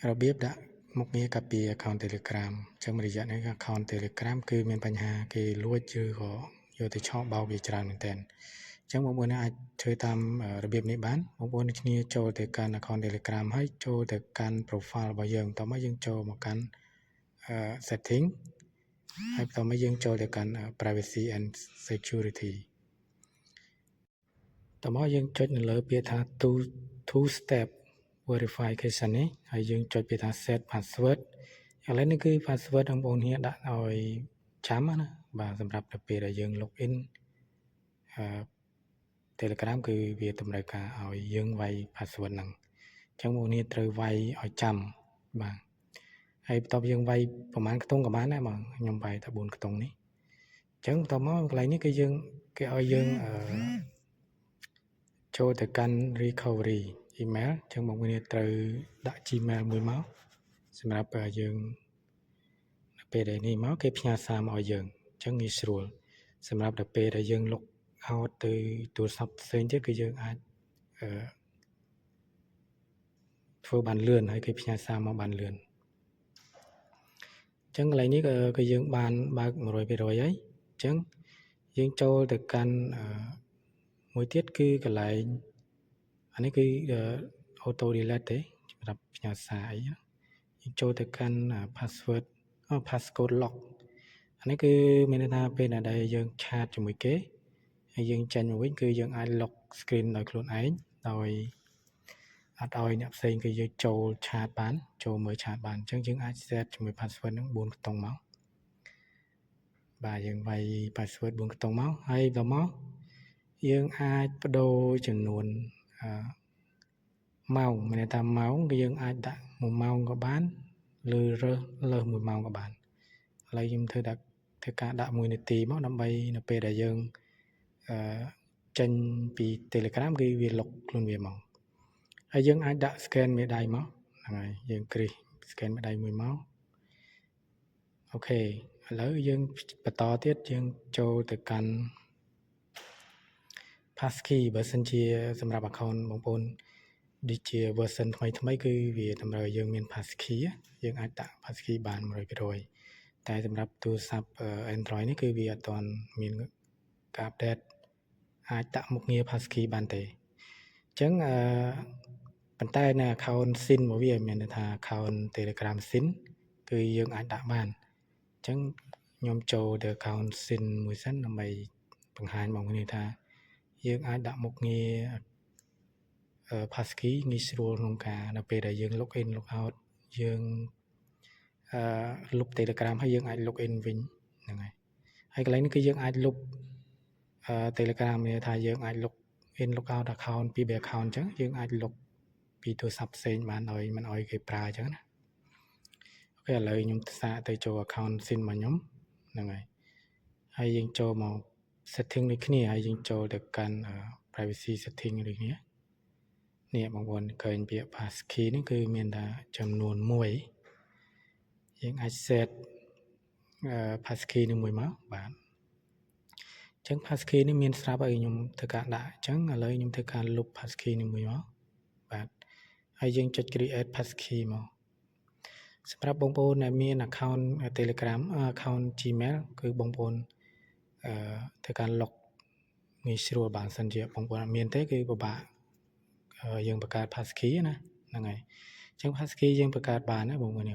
របៀបដាក់មុខងារកាពី account Telegram ចឹងរយៈនេះ account Telegram គឺមានបញ្ហាគេលួចឬក៏យកទៅឆបោកវាច្រើនមែនទែនចឹងបងប្អូនអាចធ្វើតាមរបៀបនេះបានបងប្អូនគ្នាចូលទៅកាន់ account Telegram ហើយចូលទៅកាន់ profile របស់យើងតោះមកយើងចូលមកកាន់ setting ហើយបន្តមកយើងចូលទៅកាន់ privacy and security តោះមកយើងចុចនៅលើពាក្យថា two step verification នេះហើយយើងចុចពាក្យថា set password ឥឡូវនេះគឺ password បងប្អូនគ្នាដាក់ឲ្យចាំណាបាទសម្រាប់ទៅពេលដែលយើង login Telegram គឺវាតម្រូវការឲ្យយើងវាយ password ហ្នឹងអញ្ចឹងបងប្អូនគ្នាត្រូវវាយឲ្យចាំបាទហើយបន្ទាប់យើងវាយប្រហែលខ្ទង់ក៏បានដែរបងខ្ញុំវាយតែ4ខ្ទង់នេះអញ្ចឹងបន្ទាប់មកកន្លែងនេះគឺយើងគេឲ្យយើងចូលទៅកាន់ recovery email អញ្ចឹងបងប្អូនគ្នាត្រូវដាក់ Gmail មួយមកសម្រាប់យើងពេលដែលនេះមកគេផ្ញើសារមកឲ្យយើងអញ្ចឹងងាយស្រួលសម្រាប់ដល់ពេលដែលយើង log out ទៅទូរស័ព្ទផ្សេងទៀតគឺយើងអាចធ្វើបានលឿនហើយគេផ្ញើសារមកបានលឿនអញ្ចឹងកន្លែងនេះក៏យើងបានបើក 100% ហើយអញ្ចឹងយើងចូលទៅកាន់មួយទៀតគឺកន្លែងអានេះគឺ auto delete ទេសម្រាប់ផ្ញើសារអីយើងចូលទៅកាន់ password passcode lock អានេះគឺមានន័យថាពេលដែលយើងឆាតជាមួយគេហើយយើងចេញមកវិញគឺយើងអាច lock screen ដោយខ្លួនឯងដោយអត់ឲ្យអ្នកផ្សេងគឺយើងចូលឆាតបានចូលមើលឆាតបានអញ្ចឹងយើងអាច set ជាមួយ password ហ្នឹង4ខ្ទង់មកបាទយើងវាយ password 4ខ្ទង់មកហើយដល់មកយើងអាចបដូរចំនួនម៉ោងមានន័យថាម៉ោងគឺយើងអាចដាក់1ម៉ោងក៏បានឬរើសលើស1ម៉ោងក៏បានឥឡូវខ្ញុំធ្វើការដាក់1នាទីមកដើម្បីនៅពេលដែលយើងចេញពី Telegram គឺវាលុកខ្លួនវាមកហើយយើងអាចដាក់ scan មេដៃមកហ្នឹងហើយយើងគ្រីស scan មេដៃមួយមកអូខេឥឡូវយើងបន្តទៀតយើងចូលទៅកាន់ passkey បើសិនជាសម្រាប់ account បងប្អូនដូចជា version ថ្មីគឺវាតម្រូវឲ្យយើងមាន passkey យើងអាចដាក់ passkey បាន 100% តែសម្រាប់ទូរស័ព្ទ Android នេះគឺវាអត់ទាន់មានការ update អាចដាក់មុខងារ passkey បានទេអញ្ចឹងប៉ុន្តែនៅ account SIM របស់វាមានន័យថា account Telegram SIM គឺយើងអាចដាក់បានអញ្ចឹងខ្ញុំចូលទៅ account SIM មួយសិនដើម្បីបង្ហាញបងប្អូនថាយើងអាចដាក់មុខងារ passkey ងាយស្រួលក្នុងការនៅពេលដែលយើង log in log out យើងលុប Telegram ហើយយើងអាច log in វិញហ្នឹងហើយកន្លែងនេះគឺយើងអាចលុបTelegram មានថាយើងអាច log in log out account ពី account អញ្ចឹងយើងអាចលុបពីទូរស័ព្ទផ្សេងបានដោយមិនអោយគេប្រើអញ្ចឹងណាអូខេឥឡូវខ្ញុំសាកទៅចូល account SIM របស់ខ្ញុំហ្នឹងហើយយើងចូលមក setting ដូចគ្នាហើយយើងចូលទៅកាន់ privacy setting ដូចគ្នានេះបងប្អូនឃើញពាក្យ passkey នេះគឺមានថាចំនួន1យើងអាច set passkey នេះមួយមកបាទអញ្ចឹង passkey នេះមានស្រាប់ឲ្យខ្ញុំធ្វើការដាក់អញ្ចឹងឥឡូវខ្ញុំធ្វើការលុប passkey នេះមួយមកបាទហើយយើងចុច create passkey មកសម្រាប់បងប្អូនដែលមាន account Telegram account Gmail គឺបងប្អូនធ្វើការ log ងាយស្រួលបើសិនជាបងប្អូនអត់មានទេគឺពិបាកយើងបង្កើត passkey ណាហ្នឹងហើយអញ្ចឹង passkey យើងបង្កើតបានណាបងប្អូន